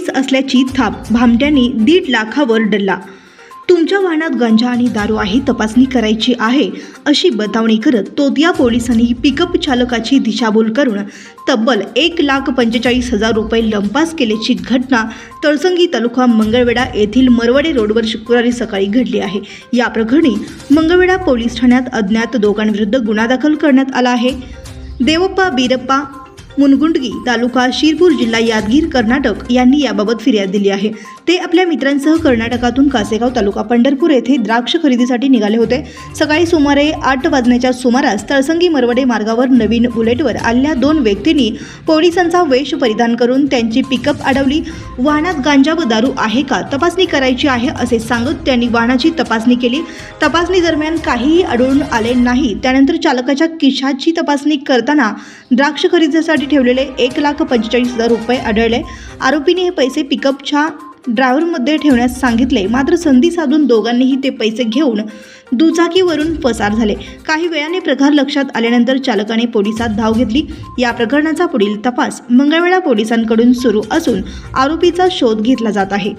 Police असल्याची थाप, भामट्यांनी 1.5 लाखावर डल्ला। तुमच्या वाहनात गांजा आणि दारू आहे, तपासणी करायची आहे अशी बतावणी करत तोतिया पोलिसांनी पिकअप चालकाची दिशाभूल करून तब्बल 1,45,000 रुपये लंपास केल्याची घटना तळसंगी तालुका मंगळवेढा येथील मरवडे रोडवर शुक्रवारी सकाळी घडली आहे। या प्रकरणी मंगळवेढा पोलीस ठाण्यात अज्ञात दोघांविरुद्ध गुन्हा दाखल करण्यात आला आहे। देवप्पा बीरप्पा मुनगुंडगी, तालुका शिरपूर, जिल्हा यादगीर, कर्नाटक यांनी याबाबत फिर्याद दिली आहे। ते आपल्या मित्रांसह कर्नाटकातून कासेगाव, तालुका पंढरपूर येथे द्राक्ष खरेदीसाठी निघाले होते। सकाळी सुमारे 8 वाजण्याच्या सुमारास तळसंगी मरवडे मार्गावर नवीन बुलेटवर आलेल्या 2 व्यक्तींनी पोलिसांचा वेश परिधान करून त्यांची पिकअप अडवली। वाहनात गांजा व दारू आहे का, तपासणी करायची आहे असे सांगत त्यांनी वाहनाची तपासणी केली। तपासणी दरम्यान काहीही आढळून आले नाही। त्यानंतर चालकाच्या खिशाची तपासणी करताना द्राक्ष खरेदीसाठी ठेवलेले 1,45,000 रुपये आढळले। आरोपीने हे पैसे पिकअपच्या ड्रायव्हरमध्ये ठेवण्यास सांगितले, मात्र संधी साधून दोघांनीही ते पैसे घेऊन दुचाकीवरून पसार झाले। काही वेळाने प्रकार लक्षात आल्यानंतर चालकाने पोलिसात धाव घेतली। या प्रकरणाचा पुढील तपास मंगळवेढा पोलिसांकडून सुरू असून आरोपीचा शोध घेतला जात आहे।